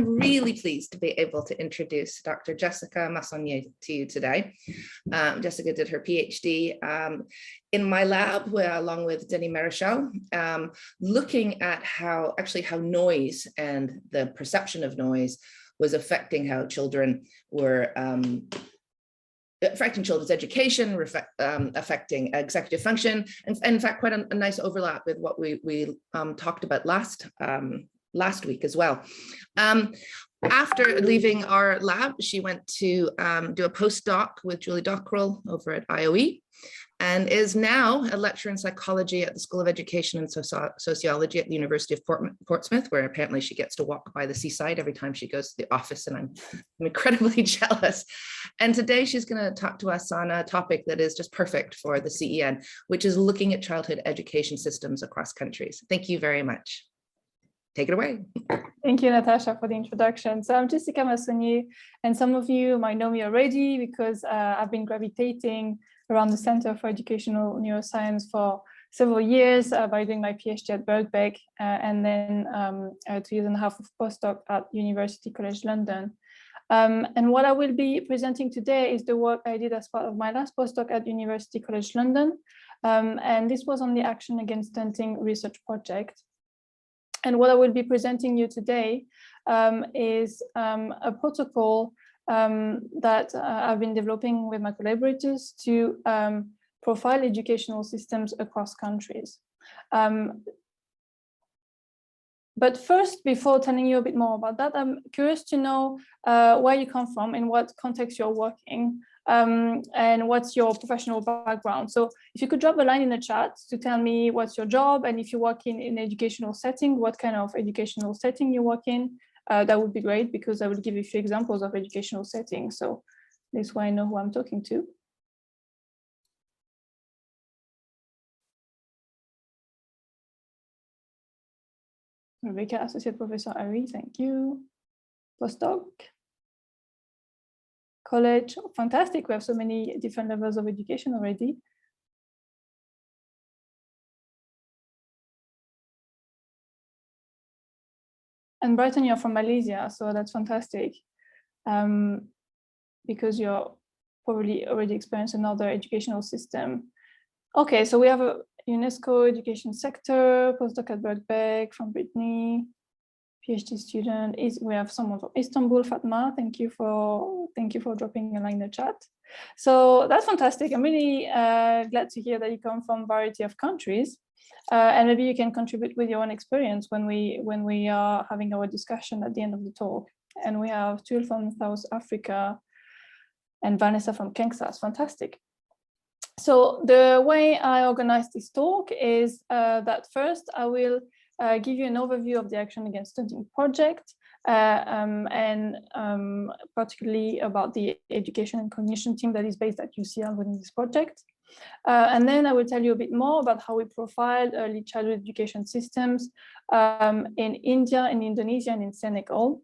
I'm really pleased to be able to introduce Dr. Jessica Massonnié to you today. Jessica did her PhD in my lab along with Denis Marichal, looking at how noise and the perception of noise was affecting how children were affecting children's education, affecting executive function, and in fact, quite a nice overlap with what we talked about last week as well. After leaving our lab, she went to do a postdoc with Julie Dockrell over at IOE, and is now a lecturer in psychology at the School of Education and Sociology at the University of Portsmouth, where apparently she gets to walk by the seaside every time she goes to the office, and I'm incredibly jealous. And today she's going to talk to us on a topic that is just perfect for the CEN, which is looking at childhood education systems across countries. Thank you very much. Take it away. Thank you, Natasha, for the introduction. So I'm Jessica Massonnié, and some of you might know me already because I've been gravitating around the Center for Educational Neuroscience for several years by doing my PhD at Birkbeck and then 2 years and a half of postdoc at University College London. And what I will be presenting today is the work I did as part of my last postdoc at University College London. And this was on the Action Against Stunting research project. And what I will be presenting you today is a protocol that I've been developing with my collaborators to profile educational systems across countries. But first, before telling you a bit more about that, I'm curious to know where you come from, in what context you're working, and what's your professional background. So if you could drop a line in the chat to tell me what's your job, and if you work in an educational setting, what kind of educational setting you work in, that would be great, because I will give you a few examples of educational settings. So this way I know who I'm talking to. Rebecca, Associate Professor UKRI, thank you. Postdoc. College, fantastic. We have so many different levels of education already. And Brighton, you're from Malaysia, so that's fantastic. Because you're probably already experienced another educational system. Okay, so we have a UNESCO education sector, postdoc at Birkbeck from Brittany, PhD student. We have someone from Istanbul, Fatma. Thank you for dropping a line in the chat. So that's fantastic. I'm really glad to hear that you come from a variety of countries, and maybe you can contribute with your own experience when we are having our discussion at the end of the talk. And we have Tulle from South Africa and Vanessa from Kansas. Fantastic. So the way I organize this talk is that first I will give you an overview of the Action Against Stunting project, and particularly about the education and cognition team that is based at UCL within this project. And then I will tell you a bit more about how we profiled early childhood education systems in India, in Indonesia, and in Senegal.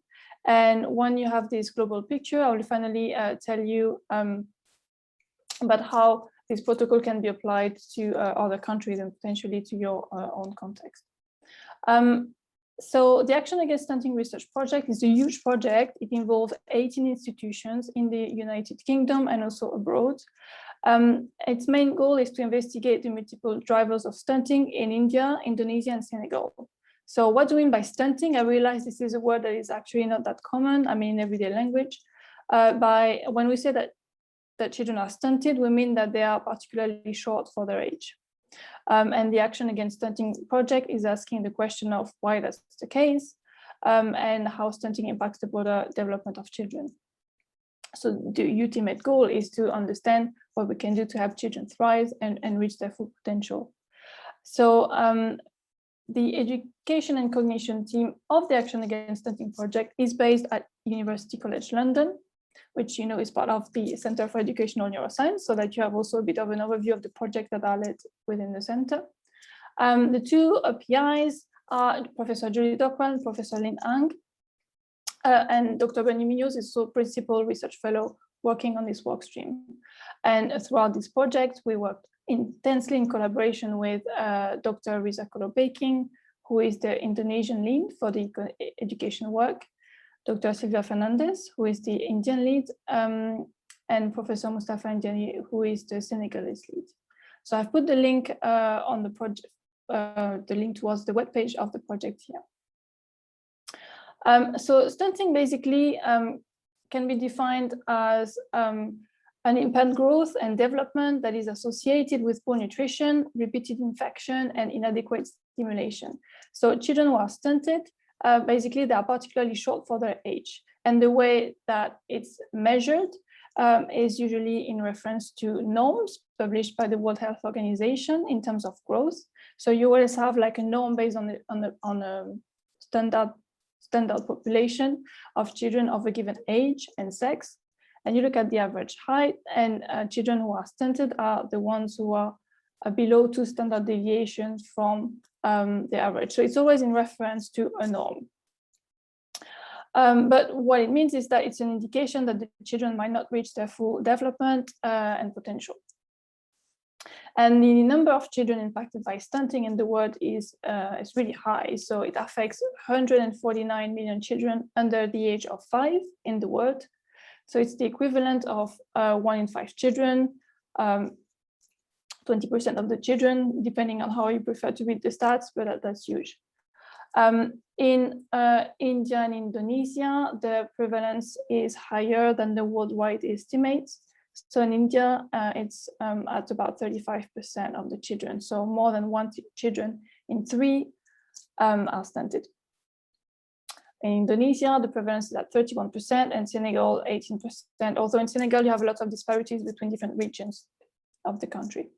And when you have this global picture, I will finally tell you about how this protocol can be applied to other countries and potentially to your own context. So the Action Against Stunting research project is a huge project. It involves 18 institutions in the United Kingdom and also abroad. Its main goal is to investigate the multiple drivers of stunting in India, Indonesia, and Senegal. So what do we mean by stunting? I realize this is a word that is actually not that common, I mean, in everyday language. When we say that children are stunted, we mean that they are particularly short for their age. And the Action Against Stunting project is asking the question of why that's the case, and how stunting impacts the broader development of children. So the ultimate goal is to understand what we can do to help children thrive and reach their full potential. So the education and cognition team of the Action Against Stunting project is based at University College London, which you know is part of the Center for Educational Neuroscience, so that you have also a bit of an overview of the project that are led within the center. The two PIs are Professor Julie Dockrell and Professor Lin Ang, and Dr. Bernie Munoz is also Principal Research Fellow working on this work stream. And throughout this project, we worked intensely in collaboration with Dr. Riza Kolobeking, who is the Indonesian lead for the education work, Dr. Sylvia Fernandez, who is the Indian lead, and Professor Mustafa Indiani, who is the Senegalese lead. So I've put the link on the project, the link towards the webpage of the project here. So stunting basically can be defined as an impaired growth and development that is associated with poor nutrition, repeated infection, and inadequate stimulation. So children who are stunted, basically they are particularly short for their age. And the way that it's measured is usually in reference to norms published by the World Health Organization in terms of growth. So you always have like a norm based on a standard population of children of a given age and sex. And you look at the average height, and children who are stunted are the ones who are below 2 standard deviations from the average. So it's always in reference to a norm. But what it means is that it's an indication that the children might not reach their full development and potential. And the number of children impacted by stunting in the world is really high. So it affects 149 million children under the age of 5 in the world. So it's the equivalent of 1 in 5 children, 20% of the children, depending on how you prefer to read the stats, but that's huge. In India and Indonesia, the prevalence is higher than the worldwide estimates. So in India, it's at about 35% of the children. So more than 1 children in 3 are stunted. In Indonesia, the prevalence is at 31%, and Senegal 18%. Although in Senegal, you have a lot of disparities between different regions of the country.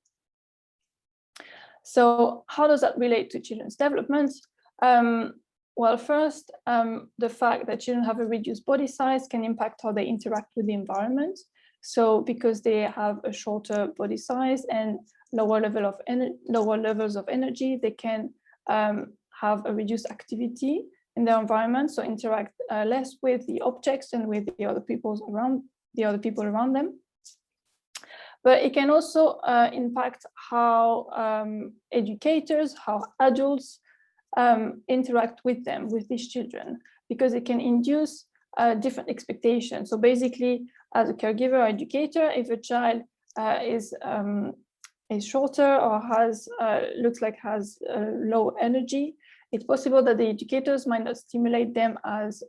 So how does that relate to children's development? Well, first, the fact that children have a reduced body size can impact how they interact with the environment. So because they have a shorter body size and lower levels of energy, they can have a reduced activity in their environment, so interact less with the objects and with the other people around them. But it can also impact how educators, how adults interact with them, with these children, because it can induce different expectations. So basically, as a caregiver or educator, if a child is shorter or looks like has low energy, it's possible that the educators might not stimulate them as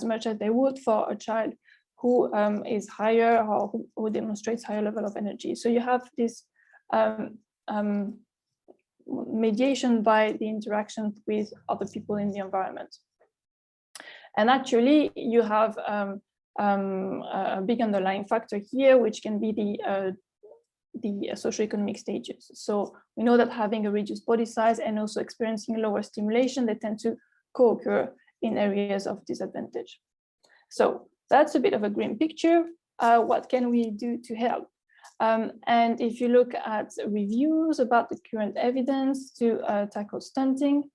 much as they would for a child who is higher or who demonstrates higher level of energy. So you have this mediation by the interaction with other people in the environment. And actually, you have a big underlying factor here, which can be the socioeconomic stages. So we know that having a reduced body size and also experiencing lower stimulation, they tend to co-occur in areas of disadvantage. So that's a bit of a grim picture. What can we do to help? And if you look at reviews about the current evidence to tackle stunting,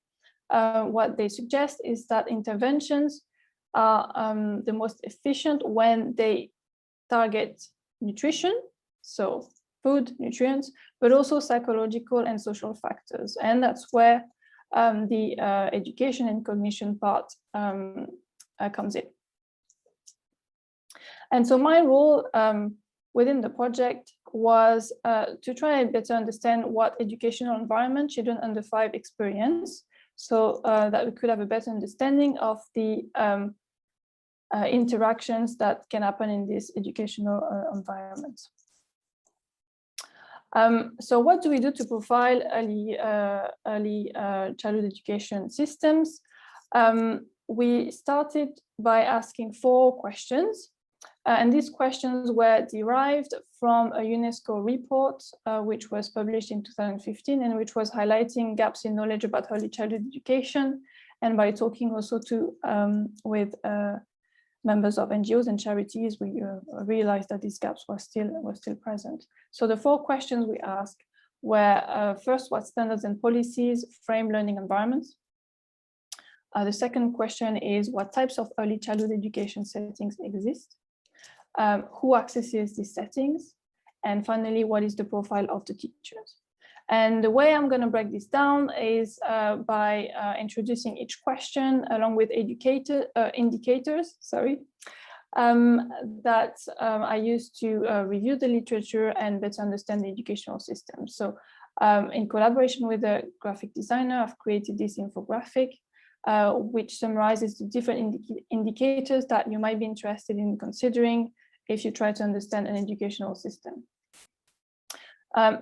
what they suggest is that interventions are the most efficient when they target nutrition, so food, nutrients, but also psychological and social factors. And that's where the education and cognition part comes in. And so my role within the project was to try and better understand what educational environment children under 5 experience, so that we could have a better understanding of the interactions that can happen in this educational environment. So what do we do to profile early childhood education systems? We started by asking 4 questions. And these questions were derived from a UNESCO report, which was published in 2015, and which was highlighting gaps in knowledge about early childhood education, and by talking also with members of NGOs and charities, we realized that these gaps were still present. So the 4 questions we asked were, first, what standards and policies frame learning environments? The second question is, what types of early childhood education settings exist? Who accesses these settings? And finally, what is the profile of the teachers? And the way I'm going to break this down is by introducing each question along with indicators, that I use to review the literature and better understand the educational system. So in collaboration with a graphic designer, I've created this infographic, which summarizes the different indicators that you might be interested in considering if you try to understand an educational system.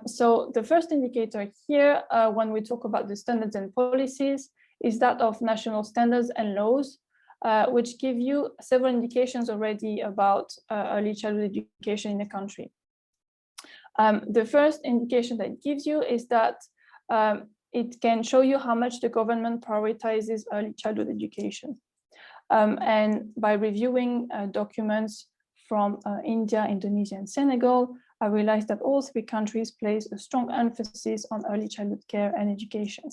So the first indicator here, when we talk about the standards and policies, is that of national standards and laws, which give you several indications already about early childhood education in the country. The first indication that it gives you is that it can show you how much the government prioritizes early childhood education. And by reviewing documents from India, Indonesia, and Senegal, I realized that all three countries place a strong emphasis on early childhood care and education.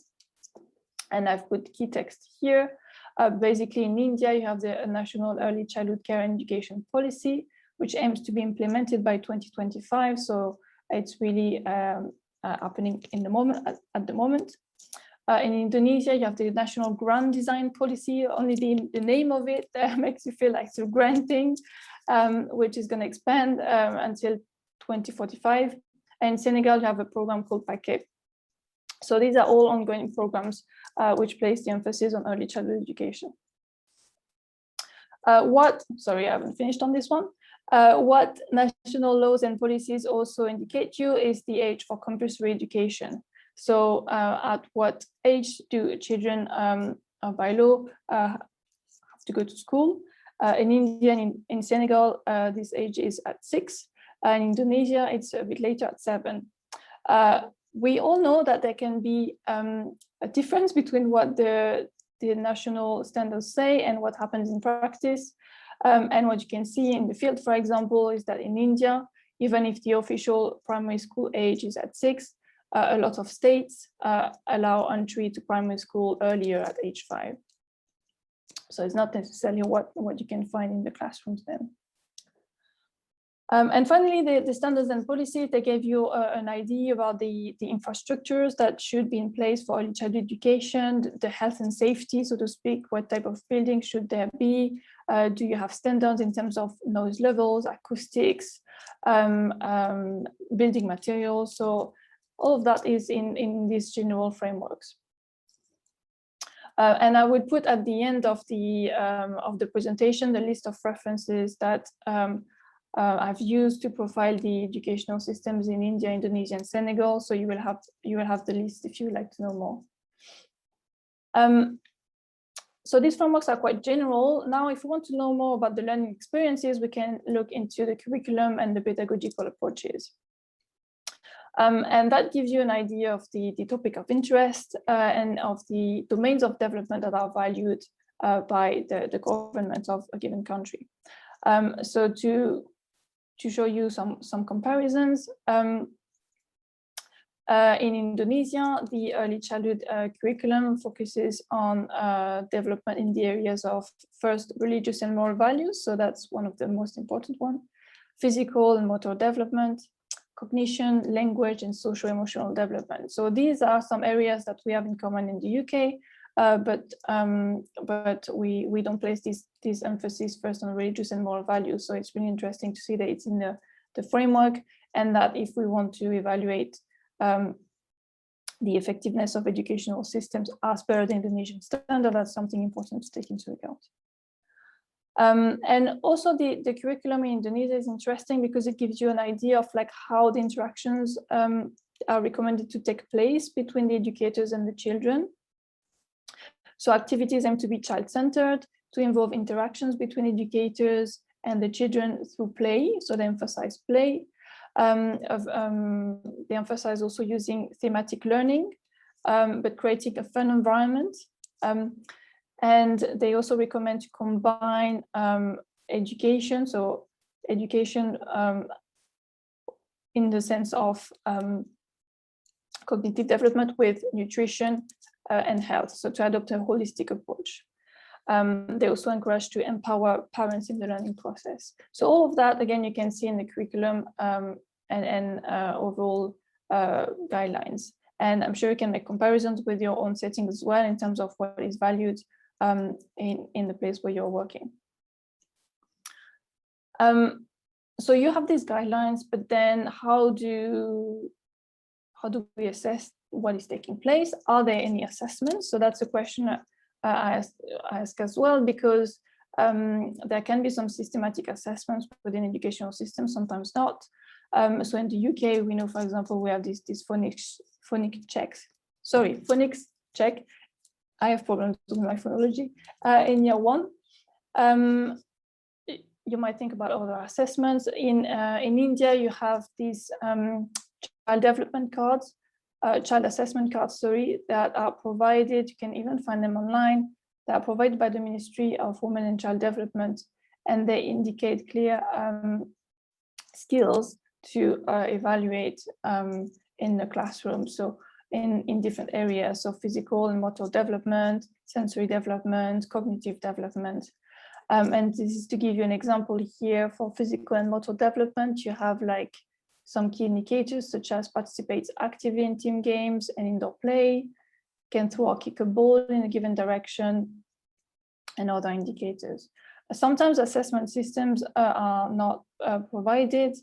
And I've put key text here. Basically, in India, you have the National Early Childhood Care and Education Policy, which aims to be implemented by 2025. So it's really happening in the moment, at the moment. In Indonesia, you have the National Grand Design Policy. Only the name of it makes you feel like it's a grand thing, which is going to expand until 2045. And in Senegal, you have a program called Paquet. So these are all ongoing programs which place the emphasis on early childhood education. Sorry, I haven't finished on this one. What national laws and policies also indicate you is the age for compulsory education. So at what age do children by law have to go to school? In India and in Senegal, this age is at 6. In Indonesia, it's a bit later at 7. We all know that there can be a difference between what the national standards say and what happens in practice. And what you can see in the field, for example, is that in India, even if the official primary school age is at 6, a lot of states allow entry to primary school earlier at age 5. So it's not necessarily what you can find in the classrooms then. And finally, the standards and policies, they gave you an idea about the infrastructures that should be in place for early childhood education, the health and safety, so to speak. What type of building should there be? Do you have standards in terms of noise levels, acoustics, building materials? So all of that is in these general frameworks. And I would put at the end of the presentation the list of references that I've used to profile the educational systems in India, Indonesia, and Senegal. So you will have the list if you would like to know more. So these frameworks are quite general. Now, if we want to know more about the learning experiences, we can look into the curriculum and the pedagogical approaches. And that gives you an idea of the topic of interest and of the domains of development that are valued by the government of a given country. So to show you some comparisons, in Indonesia, the early childhood curriculum focuses on development in the areas of first religious and moral values. So that's one of the most important ones. Physical and motor development, cognition, language, and social emotional development. So these are some areas that we have in common in the UK, but we don't place this emphasis first on religious and moral values. So it's really interesting to see that it's in the framework, and that if we want to evaluate the effectiveness of educational systems as per the Indonesian standard, that's something important to take into account. And also the curriculum in Indonesia is interesting because it gives you an idea of like how the interactions are recommended to take place between the educators and the children. So activities aim to be child-centered, to involve interactions between educators and the children through play. So they emphasize play. They emphasize also using thematic learning, but creating a fun environment. And they also recommend to combine education, so education in the sense of cognitive development with nutrition and health, so to adopt a holistic approach. They also encourage to empower parents in the learning process. So all of that, again, you can see in the curriculum and overall guidelines. And I'm sure you can make comparisons with your own settings as well in terms of what is valued in the place where you're working. So you have these guidelines, but then how do we assess what is taking place? Are there any assessments? So that's a question I ask as well, because there can be some systematic assessments within educational systems, sometimes not. So in the UK, we know, for example, we have this phonics check. I have problems with my phonology in year one. You might think about other assessments. In India, you have these child development cards, child assessment cards, sorry, that are provided. You can even find them online. They are provided by the Ministry of Women and Child Development, and they indicate clear skills to evaluate in the classroom. So in different areas, so physical and motor development, sensory development, cognitive development. And this is to give you an example here. For physical and motor development, you have like some key indicators such as participates actively in team games and indoor play, can throw or kick a ball in a given direction, and other indicators. Sometimes assessment systems are not provided,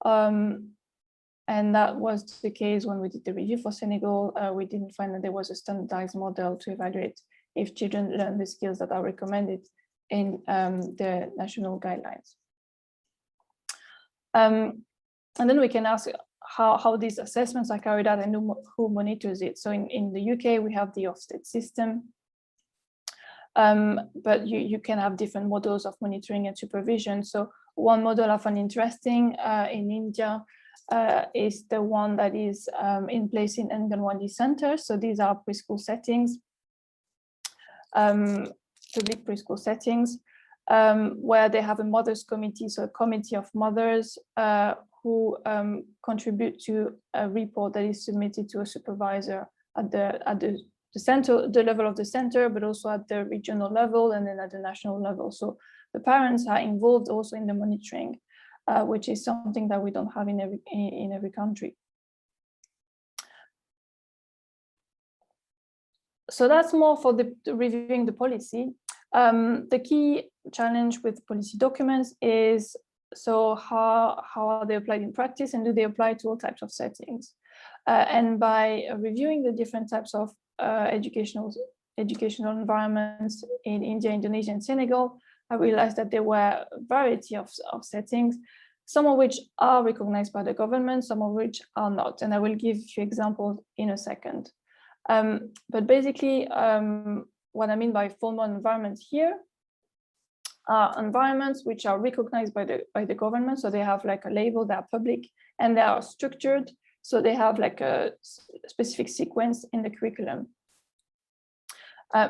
and that was the case when we did the review for Senegal. We didn't find that there was a standardized model to evaluate if children learn the skills that are recommended in the national guidelines. And then we can ask how these assessments are carried out and who monitors it. So in the UK, we have the Ofsted system, but you can have different models of monitoring and supervision. So one model I find interesting in India is the one that is in place in Anganwadi centers. So these are preschool settings, public preschool settings, where they have a mothers committee, so a committee of mothers who contribute to a report that is submitted to a supervisor at the center, the level of the center, but also at the regional level and then at the national level. So the parents are involved also in the monitoring, which is something that we don't have in every country. So that's more for the reviewing the policy. The key challenge with policy documents is, so how are they applied in practice, and do they apply to all types of settings? And by reviewing the different types of educational environments in India, Indonesia, and Senegal, I realized that there were a variety of settings, some of which are recognized by the government, some of which are not. And I will give you examples in a second. But basically, what I mean by formal environments here are environments which are recognized by the government. So they have like a label, they are public, and they are structured. So they have like a specific sequence in the curriculum.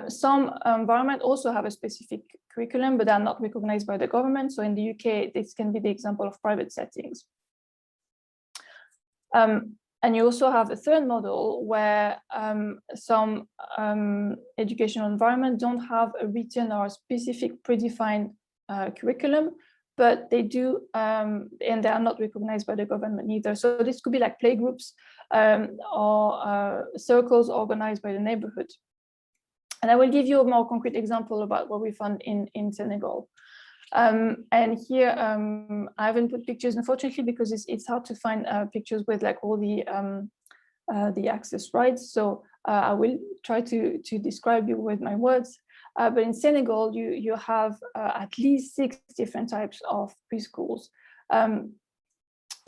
Some environments also have a specific curriculum, but they are not recognized by the government. So in the UK, this can be the example of private settings. And you also have a third model where some educational environments don't have a written or a specific predefined curriculum, but they do, and they are not recognized by the government either. So this could be like playgroups or circles organized by the neighborhood. And I will give you a more concrete example about what we found in Senegal. And here I haven't put pictures, unfortunately, because it's hard to find pictures with like all the access rights. So I will try to describe you with my words. But in Senegal, you have at least 6 different types of preschools.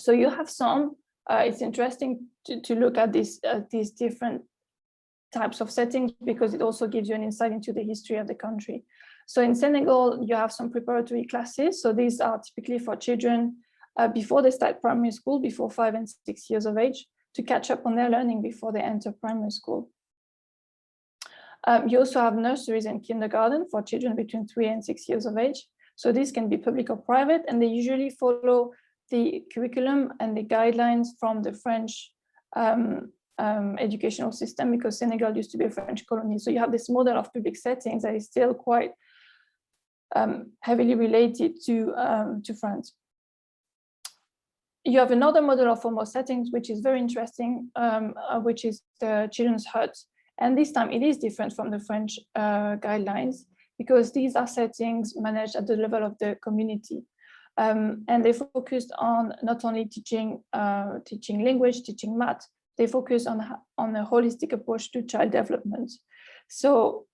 So you have some. It's interesting to look at these different types of settings because it also gives you an insight into the history of the country. So in Senegal, you have some preparatory classes. So these are typically for children before they start primary school, before 5 and 6 years of age, to catch up on their learning before they enter primary school. You also have nurseries and kindergarten for children between 3 and 6 years of age. So these can be public or private, and they usually follow the curriculum and the guidelines from the French educational system, because Senegal used to be a French colony. So you have this model of public settings that is still quite heavily related to France. you have another model of formal settings, which is very interesting, which is the children's hut. And this time it is different from the French guidelines, because these are settings managed at the level of the community. And they focused on not only teaching language, teaching math, they focus on a holistic approach to child development. So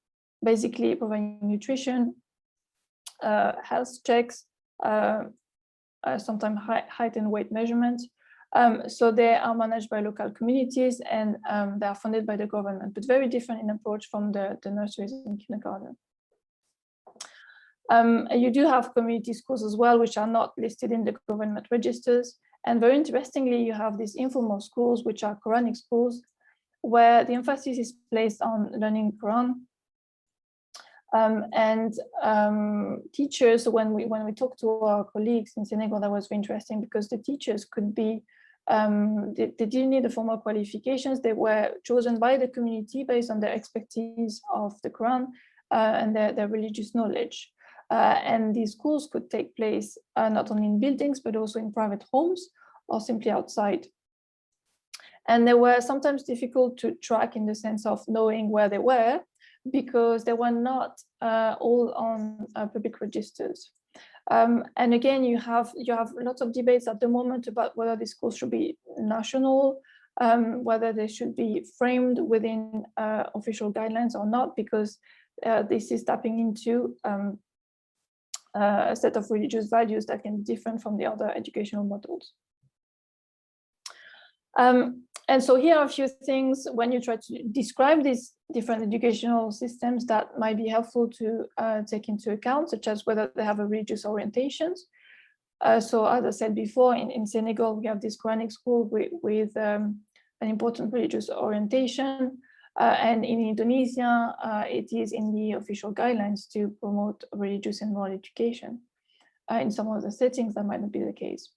basically providing nutrition, health checks, sometimes height and weight measurement. So they are managed by local communities, and they are funded by the government, but very different in approach from the nurseries and kindergarten. You do have community schools as well, which are not listed in the government registers. And very interestingly, you have these informal schools, which are Quranic schools, where the emphasis is placed on learning Quran. Teachers, when we talked to our colleagues in Senegal, that was very interesting, because the teachers could be, they didn't need the formal qualifications. They were chosen by the community based on their expertise of the Quran and their religious knowledge. And these schools could take place not only in buildings, but also in private homes or simply outside. And they were sometimes difficult to track in the sense of knowing where they were, because they were not all on public registers. And again, you have lots of debates at the moment about whether these schools should be national, whether they should be framed within official guidelines or not, because this is tapping into a set of religious values that can be different from the other educational models. And so here are a few things when you try to describe these different educational systems that might be helpful to take into account, such as whether they have a religious orientations. So as I said before, in Senegal, we have this Quranic school with an important religious orientation. And in Indonesia, it is in the official guidelines to promote religious and moral education. In some of the settings, that might not be the case.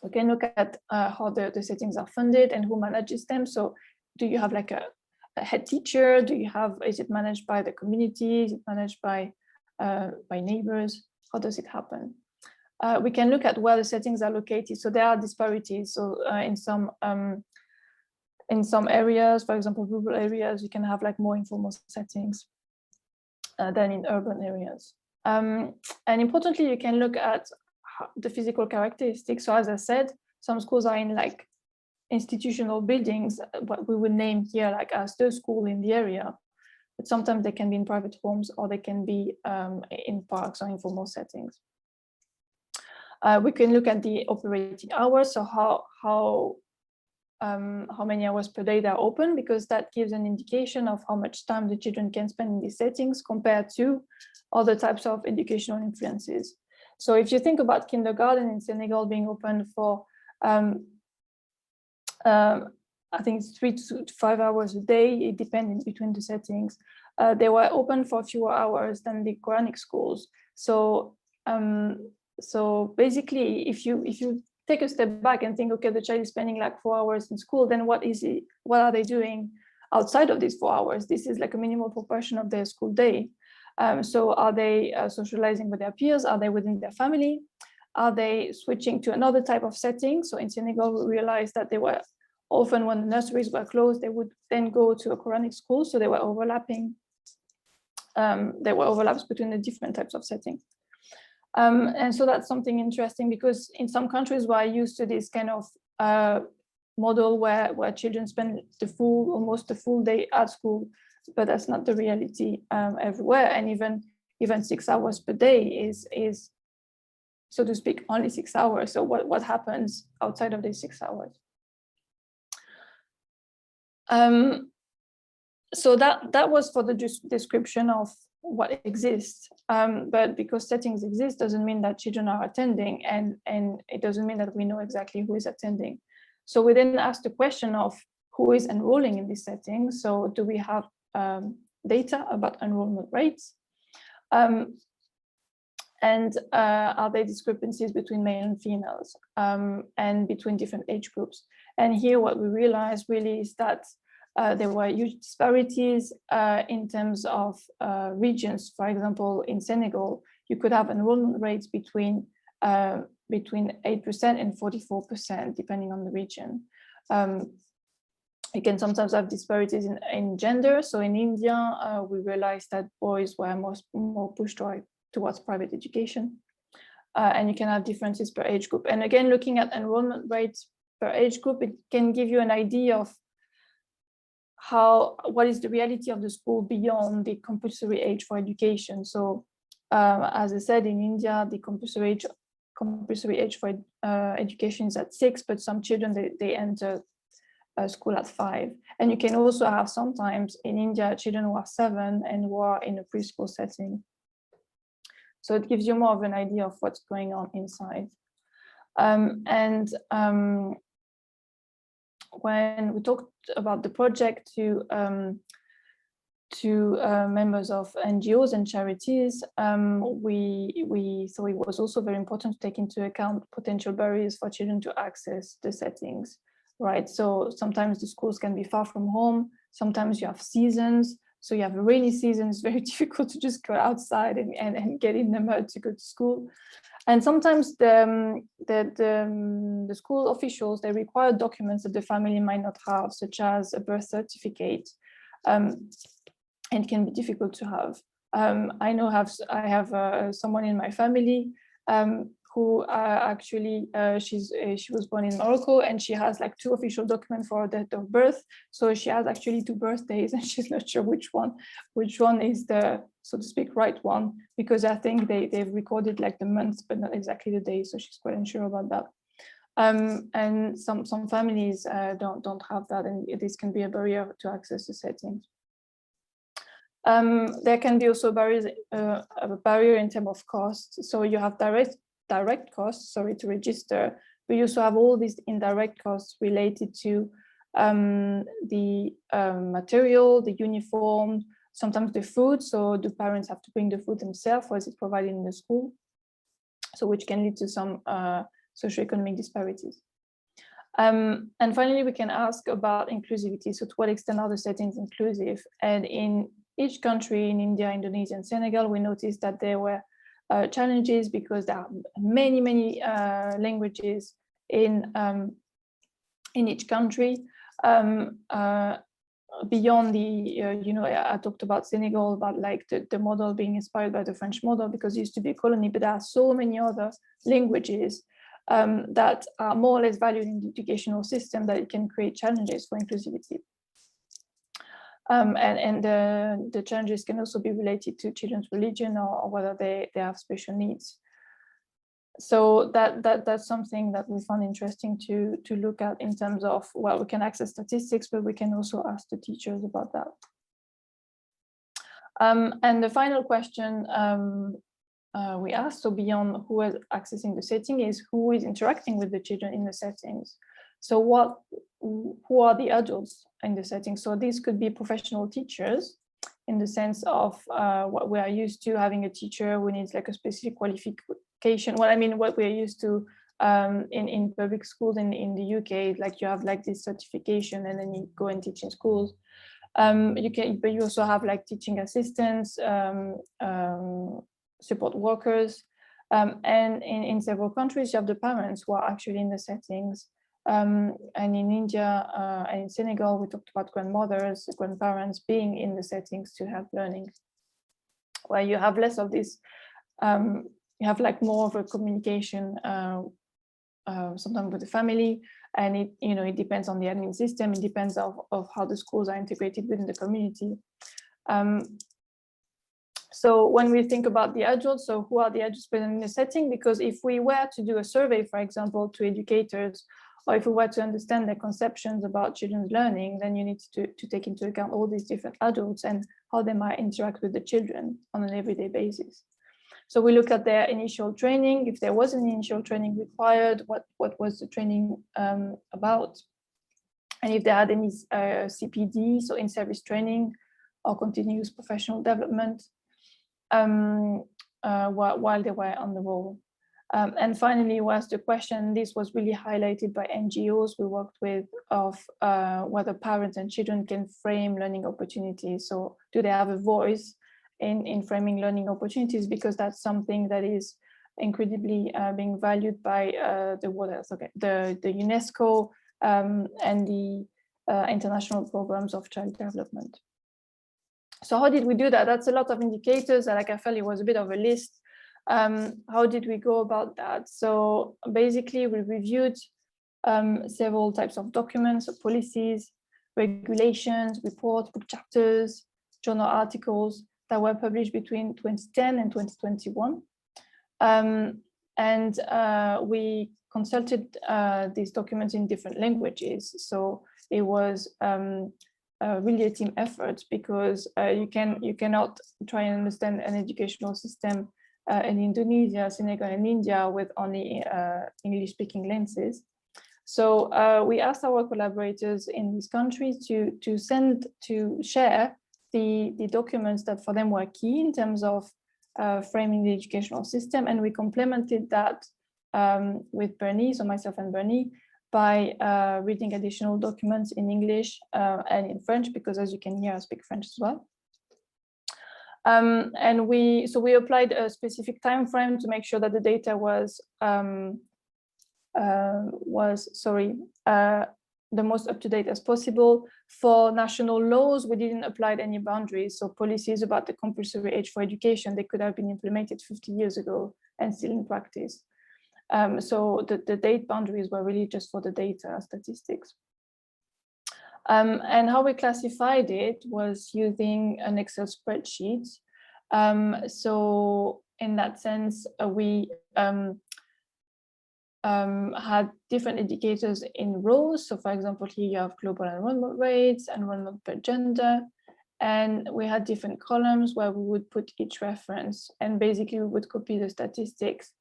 We can look at how the settings are funded and who manages them. So do you have like a head teacher? Is it managed by the community? Is it managed by neighbors? How does it happen? We can look at where the settings are located. So there are disparities. So in some areas, for example, rural areas, you can have like more informal settings than in urban areas. And importantly, you can look at the physical characteristics. So as I said, some schools are in like institutional buildings, what we would name here like as the school in the area, but sometimes they can be in private homes, or they can be in parks or informal settings. We can look at the operating hours, so how many hours per day they're open, because that gives an indication of how much time the children can spend in these settings compared to other types of educational influences. So if you think about kindergarten in Senegal being open for, I think it's 3 to 5 hours a day, it depends between the settings. They were open for fewer hours than the Quranic schools. So, so basically, if you take a step back and think, okay, the child is spending like 4 hours in school, then what are they doing outside of these 4 hours? This is like a minimal proportion of their school day. So are they socializing with their peers? Are they within their family? Are they switching to another type of setting? So in Senegal, we realized that they were often, when the nurseries were closed, they would then go to a Quranic school. So they were overlapping. There were overlaps between the different types of settings. And so that's something interesting, because in some countries we're used to this kind of model where children spend almost the full day at school, but that's not the reality everywhere. And even 6 hours per day is, so to speak, only 6 hours. So what happens outside of these 6 hours? So that was for the description of what exists, but because settings exist doesn't mean that children are attending, and it doesn't mean that we know exactly who is attending. So we then asked the question of who is enrolling in this setting. So do we have data about enrollment rates? And are there discrepancies between male and females, and between different age groups? And here what we realized really is that there were huge disparities in terms of regions. For example, in Senegal, you could have enrollment rates between between 8% and 44%, depending on the region. You can sometimes have disparities in gender. So in India, we realized that boys were more pushed towards private education. And you can have differences per age group. And again, looking at enrollment rates per age group, it can give you an idea of what is the reality of the school beyond the compulsory age for education. So as I said, in India, the compulsory age for education is at 6, but some children, they enter school at 5. And you can also have sometimes in India children who are 7 and who are in a preschool setting. So it gives you more of an idea of what's going on inside. When we talked about the project to members of NGOs and charities, we thought it was also very important to take into account potential barriers for children to access the settings. Right, so sometimes the schools can be far from home. Sometimes you have seasons. So you have a rainy season. It's very difficult to just go outside and get in the mud to go to school. And sometimes the school officials, they require documents that the family might not have, such as a birth certificate, and it can be difficult to have. I have someone in my family who actually she was born in Morocco, and she has like 2 official documents for her date of birth. So she has actually 2 birthdays, and she's not sure which one is the, so to speak, right one, because I think they've recorded like the month, but not exactly the day. So she's quite unsure about that. And some families don't have that, and this can be a barrier to access the settings. There can be also a barrier in terms of cost. So you have direct costs, to register, but you also have all these indirect costs related to the material, the uniform, sometimes the food. So the parents have to bring the food themselves, or is it provided in the school? So which can lead to some socioeconomic disparities. And finally, we can ask about inclusivity. So to what extent are the settings inclusive? And in each country, in India, Indonesia, and Senegal, we noticed that there were challenges because there are many languages in each country. Beyond the, I talked about Senegal, about like the model being inspired by the French model because it used to be a colony, but there are so many other languages that are more or less valued in the educational system that it can create challenges for inclusivity. And the challenges can also be related to children's religion or whether they have special needs. So that's something that we found interesting to look at in terms of, well, we can access statistics, but we can also ask the teachers about that. And the final question we asked, so beyond who is accessing the setting, is who is interacting with the children in the settings. So who are the adults in the setting? So these could be professional teachers in the sense of what we are used to, having a teacher who needs like a specific qualification. Well, I mean, what we're used to in public schools in the UK, like you have like this certification and then you go and teach in schools. But you also have like teaching assistants, support workers. And in several countries, you have the parents who are actually in the settings. And in India and in Senegal, we talked about grandmothers, grandparents being in the settings to help learning, where you have less of this, you have like more of a communication sometimes with the family, and it depends on the admin system, it depends of how the schools are integrated within the community. So when we think about the adults, so who are the adults present in the setting? Because if we were to do a survey, for example, to educators, or if we were to understand their conceptions about children's learning, then you need to take into account all these different adults and how they might interact with the children on an everyday basis. So we look at their initial training, if there was an initial training required, what was the training about? And if they had any CPD, so in-service training or continuous professional development while they were on the role. And finally was the question, this was really highlighted by NGOs we worked with, of whether parents and children can frame learning opportunities. So do they have a voice in framing learning opportunities? Because that's something that is incredibly being valued by the World Health, the UNESCO and the international programs of child development. So how did we do that? That's a lot of indicators. Like I felt it was a bit of a list. How did we go about that? So basically we reviewed several types of documents, policies, regulations, reports, book chapters, journal articles that were published between 2010 and 2021. We consulted these documents in different languages. So it was really a team effort, because you cannot try and understand an educational system in Indonesia, Senegal, and India with only English-speaking lenses. So we asked our collaborators in these countries to share the documents that for them were key in terms of framing the educational system, and we complemented that with Bernie, so myself and Bernie, by reading additional documents in English and in French, because as you can hear, I speak French as well. And we applied a specific time frame to make sure that the data was the most up-to-date as possible. For national laws, we didn't apply any boundaries. So policies about the compulsory age for education, they could have been implemented 50 years ago and still in practice. So the date boundaries were really just for the data statistics. And how we classified it was using an Excel spreadsheet. So in that sense, we had different indicators in rows. So for example, here you have global enrollment rates, enrollment per gender, and we had different columns where we would put each reference, and basically we would copy the statistics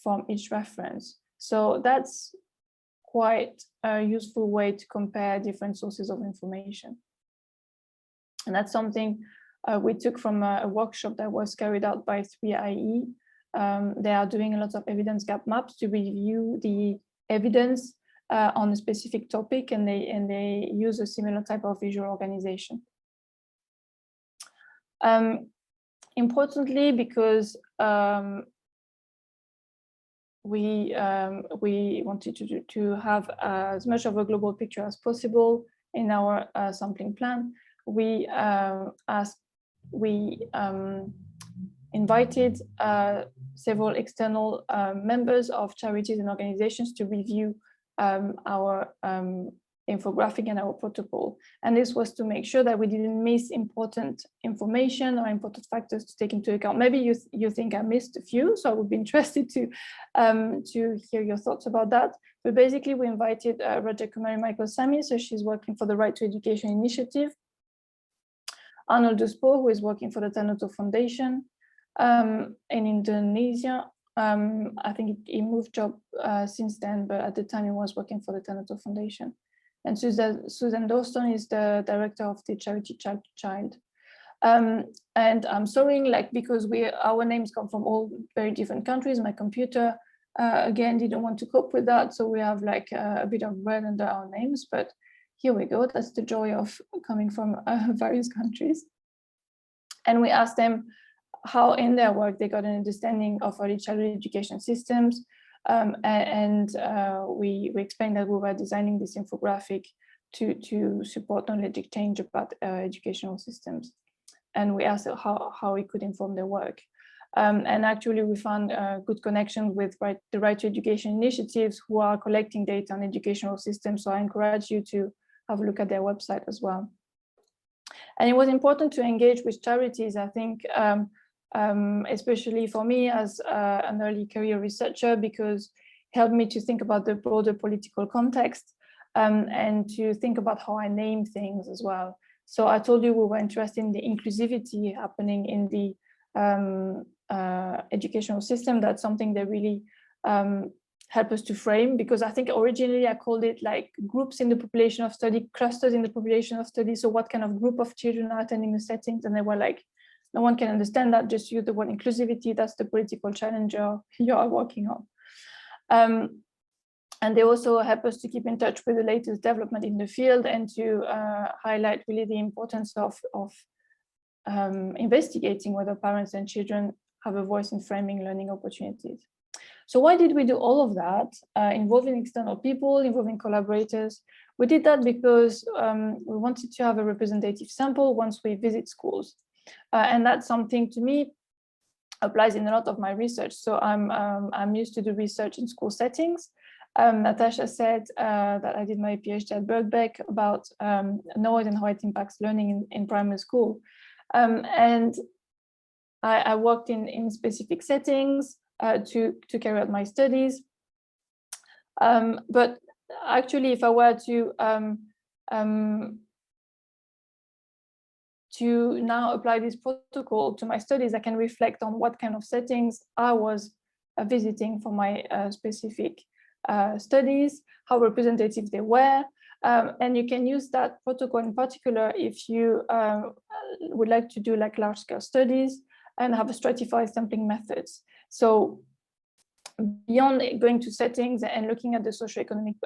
from each reference. So that's quite a useful way to compare different sources of information. And that's something we took from a workshop that was carried out by 3IE. They are doing a lot of evidence gap maps to review the evidence on a specific topic, and they use a similar type of visual organization. Importantly, because we wanted to have as much of a global picture as possible in our sampling plan, we invited several external members of charities and organizations to review our infographic and our protocol. And this was to make sure that we didn't miss important information or important factors to take into account. Maybe you think I missed a few, so I would be interested to hear your thoughts about that. But basically, we invited Raja Kumari Michael Sami, so she's working for the Right to Education Initiative. Arnold Duspo, who is working for the Tanoto Foundation in Indonesia. I think he moved job since then, but at the time he was working for the Tanoto Foundation. And Susan Dawson is the director of the charity Child to Child. And I'm sorry, because our names come from all very different countries. My computer, again, didn't want to cope with that. So we have a bit of red under our names, but here we go. That's the joy of coming from various countries. And we asked them how in their work they got an understanding of early childhood education systems. We explained that we were designing this infographic to support knowledge exchange about educational systems. And we asked how it could inform their work. And actually we found a good connection with the Right to Education initiatives who are collecting data on educational systems. So I encourage you to have a look at their website as well. And it was important to engage with charities, I think, especially for me as an early career researcher, because it helped me to think about the broader political context and to think about how I name things as well. So I told you we were interested in the inclusivity happening in the educational system. That's something that really help us to frame, because I think originally I called it groups in the population of study, clusters in the population of study. So what kind of group of children are attending the settings? And they were like, no one can understand that, just use the word inclusivity. That's the political challenge you are working on. And they also help us to keep in touch with the latest development in the field and to highlight really the importance of investigating whether parents and children have a voice in framing learning opportunities. So why did we do all of that, involving external people, involving collaborators? We did that because we wanted to have a representative sample once we visit schools. And that's something, to me, applies in a lot of my research. So I'm used to do research in school settings. Natasha said that I did my PhD at Birkbeck about noise and how it impacts learning in primary school. And I worked in specific settings to carry out my studies. But actually, if I were to now apply this protocol to my studies, I can reflect on what kind of settings I was visiting for my specific studies, how representative they were. And you can use that protocol in particular if you would like to do like large-scale studies and have a stratified sampling methods. So beyond going to settings and looking at the socioeconomic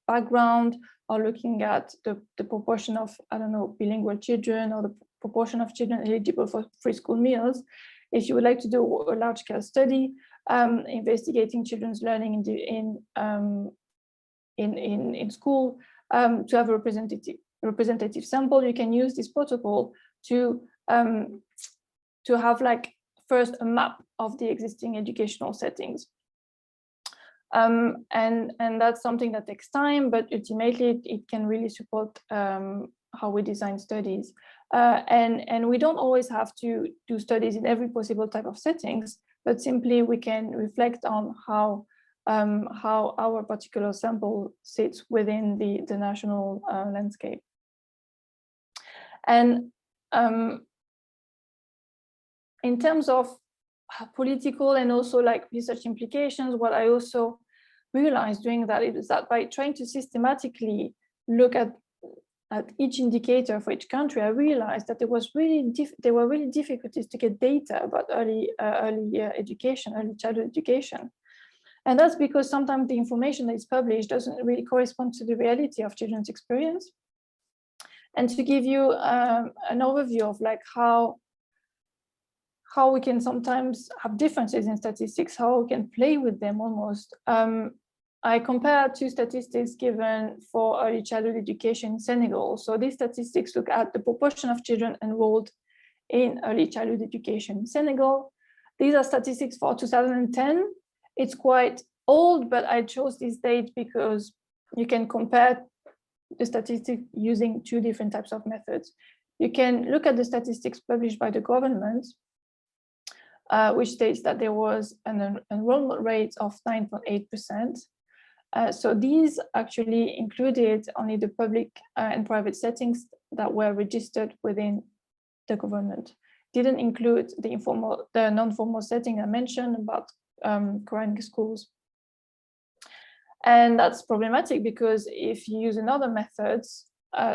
background, or looking at the proportion of, I don't know, bilingual children, or the proportion of children eligible for free school meals, if you would like to do a large-scale study investigating children's learning in school, to have a representative sample, you can use this protocol to have like first a map of the existing educational settings. And that's something that takes time, but ultimately it can really support how we design studies. And we don't always have to do studies in every possible type of settings, but simply we can reflect on how our particular sample sits within the national landscape. And in terms of political and also like research implications, what I also realized doing that is that by trying to systematically look at each indicator for each country, I realized that there were really difficulties to get data about early childhood education. And that's because sometimes the information that is published doesn't really correspond to the reality of children's experience. And to give you an overview of like how we can sometimes have differences in statistics, how we can play with them almost. I compared two statistics given for early childhood education in Senegal. So these statistics look at the proportion of children enrolled in early childhood education in Senegal. These are statistics for 2010. It's quite old, but I chose this date because you can compare the statistics using two different types of methods. You can look at the statistics published by the government, which states that there was an enrollment rate of 9.8%. So these actually included only the public and private settings that were registered within the government. Didn't include the non-formal setting I mentioned about Quranic schools. And that's problematic because if you use another methods,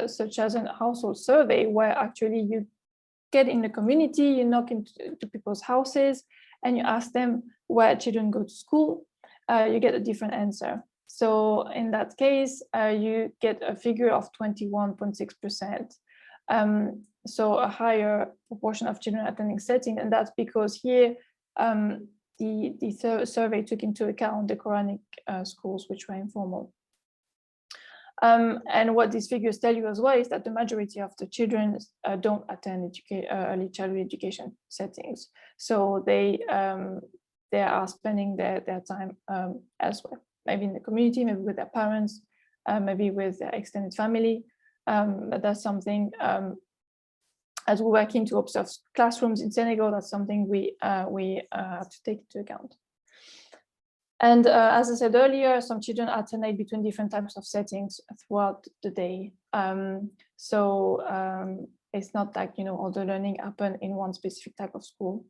such as a household survey, where actually you get in the community, you knock into people's houses and you ask them where children go to school, you get a different answer. So in that case, you get a figure of 21.6%. So a higher proportion of children attending setting, and that's because here the survey took into account the Quranic schools, which were informal. And what these figures tell you as well is that the majority of the children don't attend early childhood education settings. So they are spending their time elsewhere, maybe in the community, maybe with their parents, maybe with their extended family. But that's something, as we're working to observe classrooms in Senegal, that's something we have to take into account. And as I said earlier, some children alternate between different types of settings throughout the day. So it's not like, all the learning happen in one specific type of school.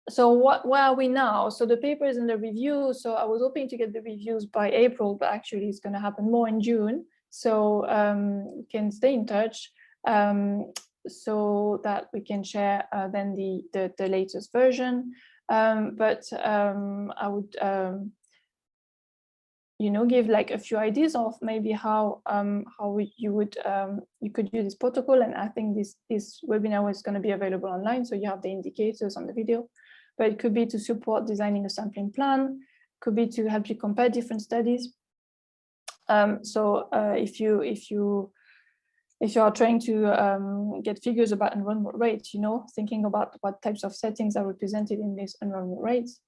So where are we now? So the paper is in the review. So I was hoping to get the reviews by April, but actually it's going to happen more in June. So you can stay in touch so that we can share then the latest version. But I would give like a few ideas of maybe how you could use this protocol. And I think this webinar is going to be available online, so you have the indicators on the video. But it could be to support designing a sampling plan, could be to help you compare different studies. If you are trying to get figures about enrollment rates, thinking about what types of settings are represented in these enrollment rates.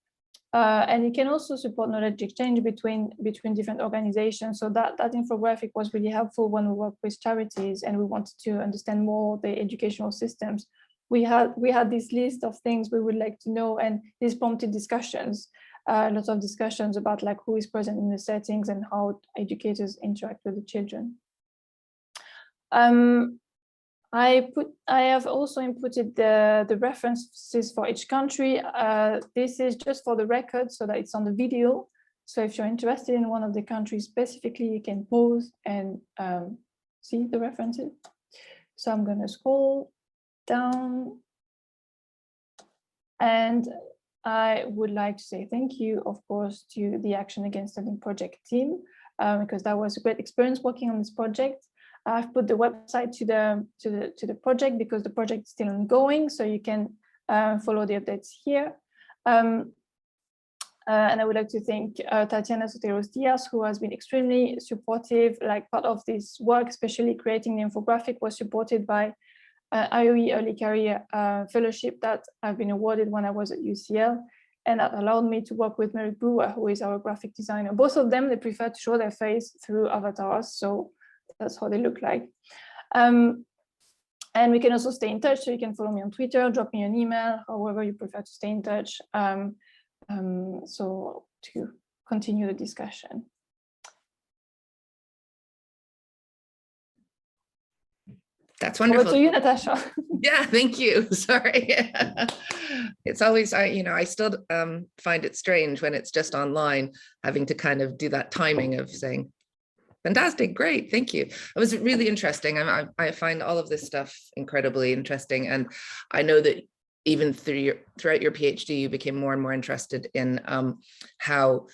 And it can also support knowledge exchange between different organizations. So that infographic was really helpful when we work with charities and we wanted to understand more the educational systems. We had this list of things we would like to know, and this prompted discussions, lots of discussions about like who is present in the settings and how educators interact with the children. I have also inputted the references for each country. This is just for the record so that it's on the video. So if you're interested in one of the countries specifically, you can pause and see the references. So I'm going to scroll down. And I would like to say thank you, of course, to the Action Against Stunting project team, because that was a great experience working on this project. I've put the website to the project because the project is still ongoing, so you can follow the updates here. And I would like to thank Tatiana Soteros-Diaz, who has been extremely supportive. Like part of this work, especially creating the infographic, was supported by IOE Early Career Fellowship that I've been awarded when I was at UCL, and that allowed me to work with Mary Brewer, who is our graphic designer. Both of them, they prefer to show their face through avatars, so that's how they look like. And we can also stay in touch, so you can follow me on Twitter, drop me an email, however you prefer to stay in touch, so to continue the discussion. That's wonderful. Over to you, Natasha. Yeah, thank you. Sorry. It's always, I still find it strange when it's just online, having to kind of do that timing of saying, fantastic, great, thank you. It was really interesting. I find all of this stuff incredibly interesting. And I know that even throughout your PhD, you became more and more interested in how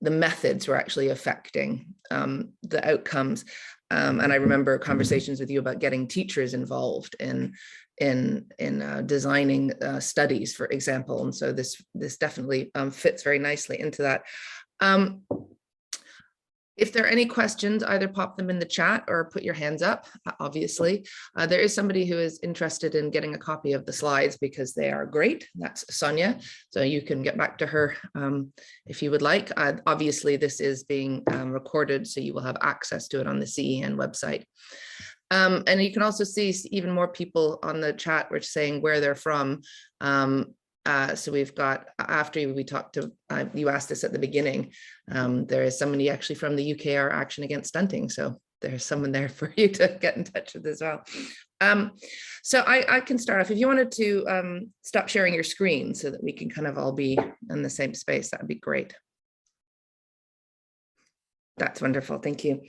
the methods were actually affecting the outcomes. And I remember conversations with you about getting teachers involved in designing studies, for example. And so this definitely fits very nicely into that. If there are any questions, either pop them in the chat or put your hands up, obviously. There is somebody who is interested in getting a copy of the slides because they are great. That's Sonia. So you can get back to her if you would like. Obviously, this is being recorded, so you will have access to it on the CEN website. And you can also see even more people on the chat which saying where they're from. So we've got, after we talked to, you asked this at the beginning, there is somebody actually from the UKRI Action Against Stunting. So there's someone there for you to get in touch with as well. So I can start off. If you wanted to stop sharing your screen so that we can kind of all be in the same space, that would be great. That's wonderful. Thank you.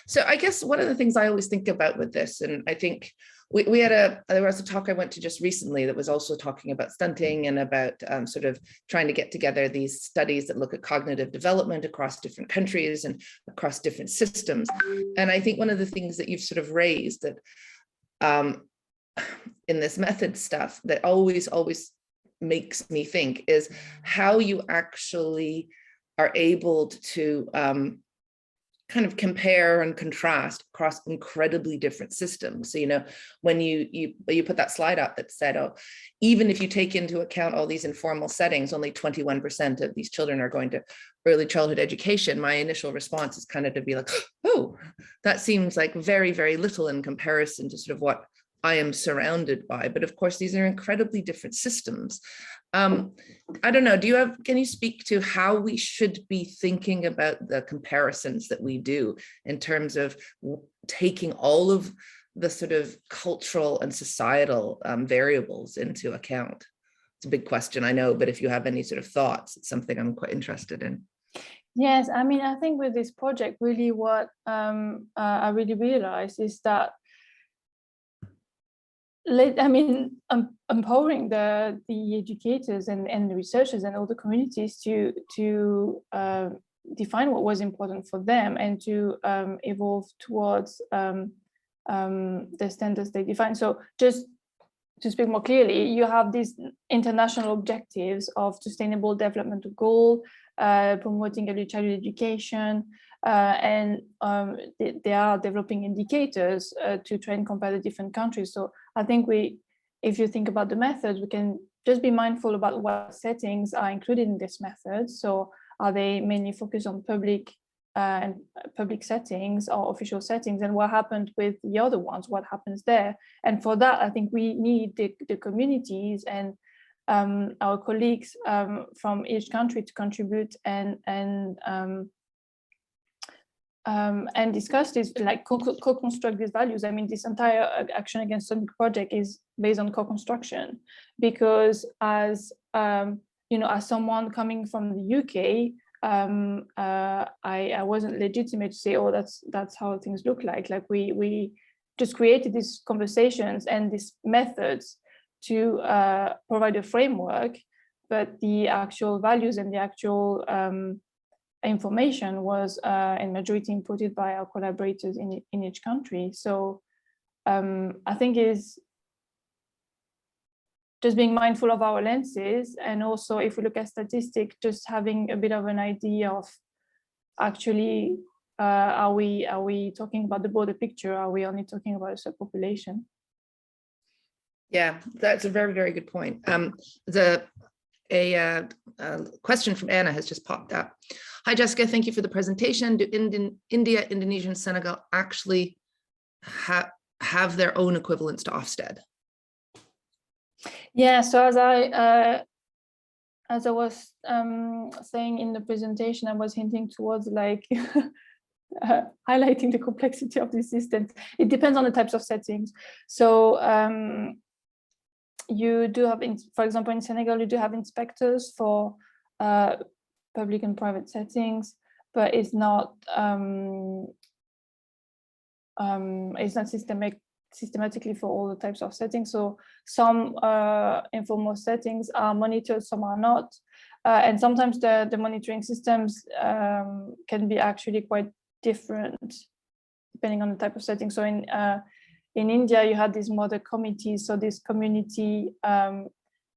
So I guess one of the things I always think about with this, and I think there was a talk I went to just recently that was also talking about stunting and about sort of trying to get together these studies that look at cognitive development across different countries and across different systems. And I think one of the things that you've sort of raised that in this method stuff that always makes me think is how you actually are able to kind of compare and contrast across incredibly different systems. So, when you put that slide up that said, oh, even if you take into account all these informal settings, only 21% of these children are going to early childhood education, my initial response is kind of to be like, oh, that seems like very, very little in comparison to sort of what I am surrounded by. But of course, these are incredibly different systems. I don't know, can you speak to how we should be thinking about the comparisons that we do in terms of taking all of the sort of cultural and societal variables into account? It's a big question, I know, but if you have any sort of thoughts, it's something I'm quite interested in. Yes, I mean, I think with this project, really what I really realized is that empowering the educators and the researchers and all the communities to define what was important for them and to evolve towards the standards they define. So just to speak more clearly, you have these international objectives of sustainable development goal, promoting early childhood education, and they are developing indicators to try and compare the different countries. So I think if you think about the methods, we can just be mindful about what settings are included in this method. So are they mainly focused on public and public settings or official settings, and what happened with the other ones, what happens there? And for that, I think we need the communities and our colleagues from each country to contribute and discuss this, like co-construct these values. I mean, this entire Action Against Stunting project is based on co-construction, because as as someone coming from the UK, I wasn't legitimate to say, oh, that's how things look like. Like we just created these conversations and these methods to provide a framework, but the actual values and the actual information was in majority inputted by our collaborators in each country. So I think is just being mindful of our lenses, and also if we look at statistics, just having a bit of an idea of actually are we talking about the broader picture? Are we only talking about a subpopulation? Yeah, that's a very, very good point. A question from Anna has just popped up. Hi, Jessica, thank you for the presentation. Do India, Indonesia, and Senegal actually have their own equivalents to Ofsted? Yeah, so as I was saying in the presentation, I was hinting towards like highlighting the complexity of the system. It depends on the types of settings. So you do have, for example, in Senegal, you do have inspectors for public and private settings, but it's not systematically for all the types of settings. So some informal settings are monitored, some are not, and sometimes the monitoring systems can be actually quite different depending on the type of setting. So in India, you had these mother committees, so this community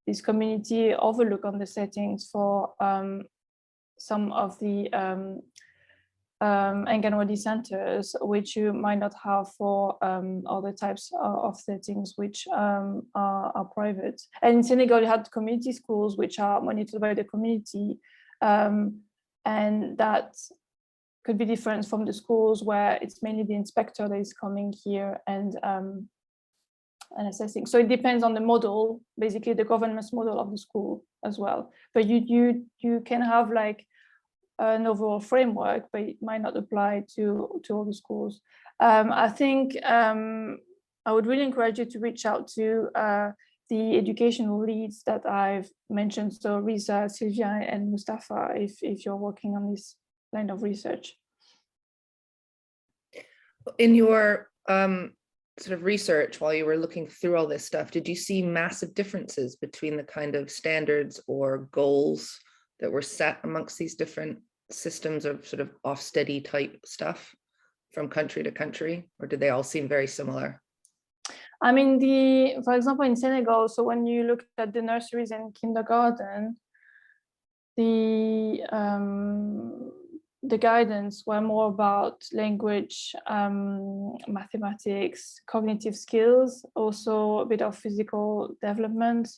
overlook on the settings for some of the Anganwadi centers, which you might not have for other types of settings which are private. And in Senegal, you had community schools which are monitored by the community, and that could be different from the schools where it's mainly the inspector that is coming here and assessing. So it depends on the model, basically the governance model of the school as well. But you can have like an overall framework, but it might not apply to all the schools. I think I would really encourage you to reach out to the educational leads that I've mentioned. So Riza, Sylvia, and Mustafa, if you're working on this line of research. In your sort of research, while you were looking through all this stuff, did you see massive differences between the kind of standards or goals that were set amongst these different systems of sort of Ofsted type stuff from country to country, or did they all seem very similar? I mean, for example, in Senegal, so when you look at the nurseries and kindergarten, the guidance were more about language, mathematics, cognitive skills, also a bit of physical development,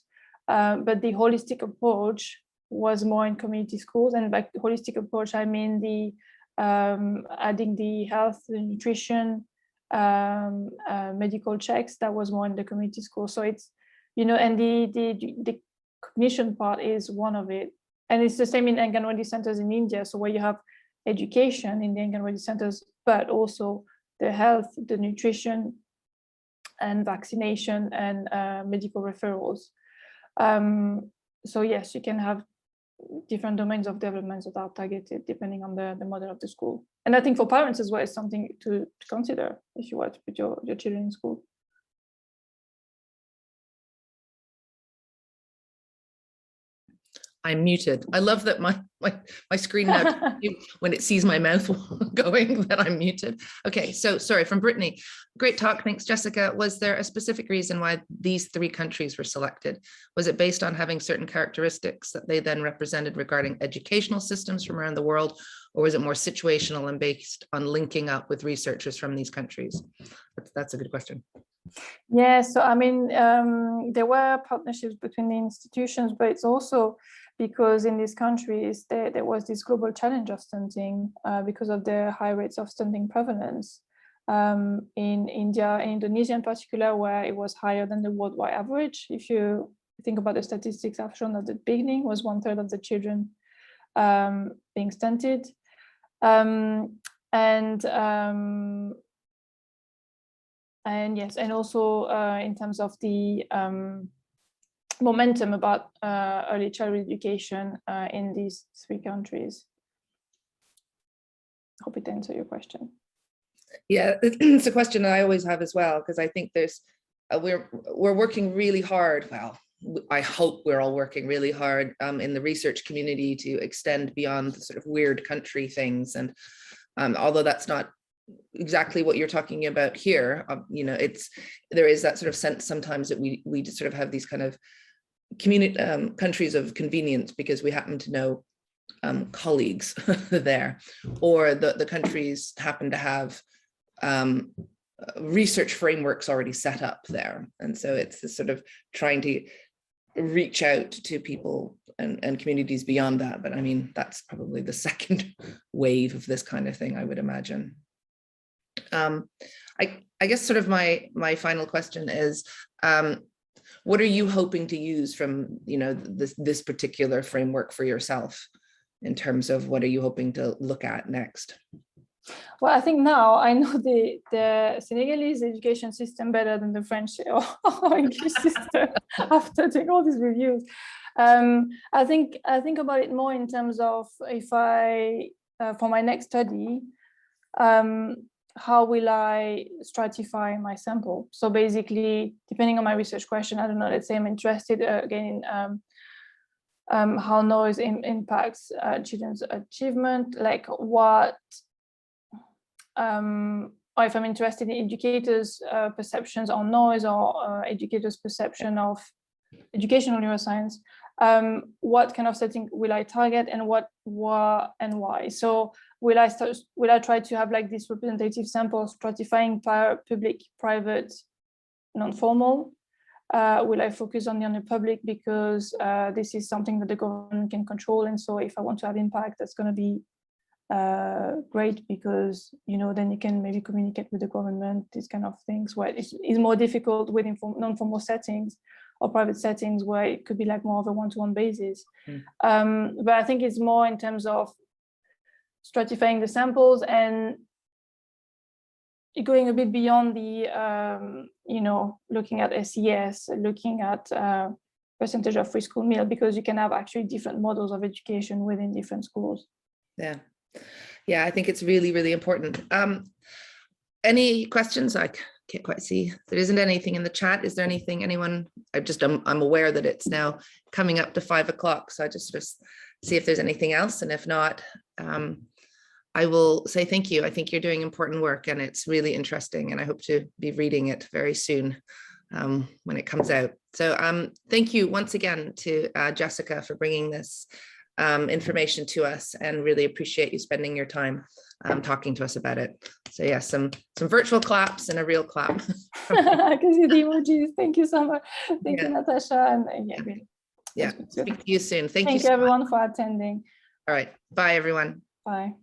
but the holistic approach was more in community schools. And by holistic approach, I mean the adding the health, the nutrition, medical checks, that was more in the community school. So it's, and the cognition part is one of it. And it's the same in Anganwadi centers in India. So where you have education in the Anganwadi centers, but also the health, the nutrition, and vaccination and medical referrals. So yes, you can have different domains of development that are targeted depending on the model of the school. And I think for parents as well, it's something to consider if you want to put your children in school. I'm muted. I love that my screen now, when it sees my mouth going, that I'm muted. Okay, so sorry, from Brittany. Great talk, thanks, Jessica. Was there a specific reason why these 3 countries were selected? Was it based on having certain characteristics that they then represented regarding educational systems from around the world, or was it more situational and based on linking up with researchers from these countries? That's a good question. Yeah, so I mean, there were partnerships between the institutions, but it's also because in these countries, there was this global challenge of stunting because of the high rates of stunting prevalence. In India and Indonesia in particular, where it was higher than the worldwide average. If you think about the statistics I've shown at the beginning, was 1/3 of the children being stunted. And yes, and also in terms of the momentum about early childhood education in these 3 countries. Hope it answers your question. Yeah, it's a question I always have as well, because I think there's we're working really hard. Well, I hope we're all working really hard in the research community to extend beyond the sort of weird country things. And although that's not exactly what you're talking about here, you know, there is that sort of sense sometimes that we just sort of have these kind of community countries of convenience because we happen to know colleagues there, or the countries happen to have research frameworks already set up there. And so it's this sort of trying to reach out to people and communities beyond that. But I mean, that's probably the second wave of this kind of thing, I would imagine. I guess sort of my final question is, what are you hoping to use from, you know, this particular framework for yourself, in terms of what are you hoping to look at next? Well, I think now I know the Senegalese education system better than the French or English system after doing all these reviews. I think about it more in terms of, if I, for my next study, how will I stratify my sample? So basically, depending on my research question, I don't know, let's say I'm interested again in how noise impacts children's achievement, like what, or if I'm interested in educators' perceptions on noise, or educators' perception of educational neuroscience, what kind of setting will I target, and what and why? So will I try to have like this representative sample stratifying public, private, non-formal? Will I focus only on the public because this is something that the government can control, and so if I want to have impact, that's going to be great, because, you know, then you can maybe communicate with the government, these kind of things, where it's more difficult with non-formal settings or private settings, where it could be like more of a one-to-one basis. But I think it's more in terms of stratifying the samples and going a bit beyond the, you know, looking at SES, looking at percentage of free school meal, because you can have actually different models of education within different schools. Yeah, I think it's really, really important. Any questions? I can't quite see. There isn't anything in the chat. Is there anything, anyone? I'm aware that it's now coming up to 5 o'clock, so I just sort of see if there's anything else, and if not, I will say thank you. I think you're doing important work, and it's really interesting, and I hope to be reading it very soon when it comes out. So thank you once again to Jessica for bringing this information to us, and really appreciate you spending your time talking to us about it. So yeah, some virtual claps and a real clap. I can see the emojis. Thank you so much. Thank you, Natasha. And yeah, speak to you soon. Thank you everyone for attending. All right, bye everyone. Bye.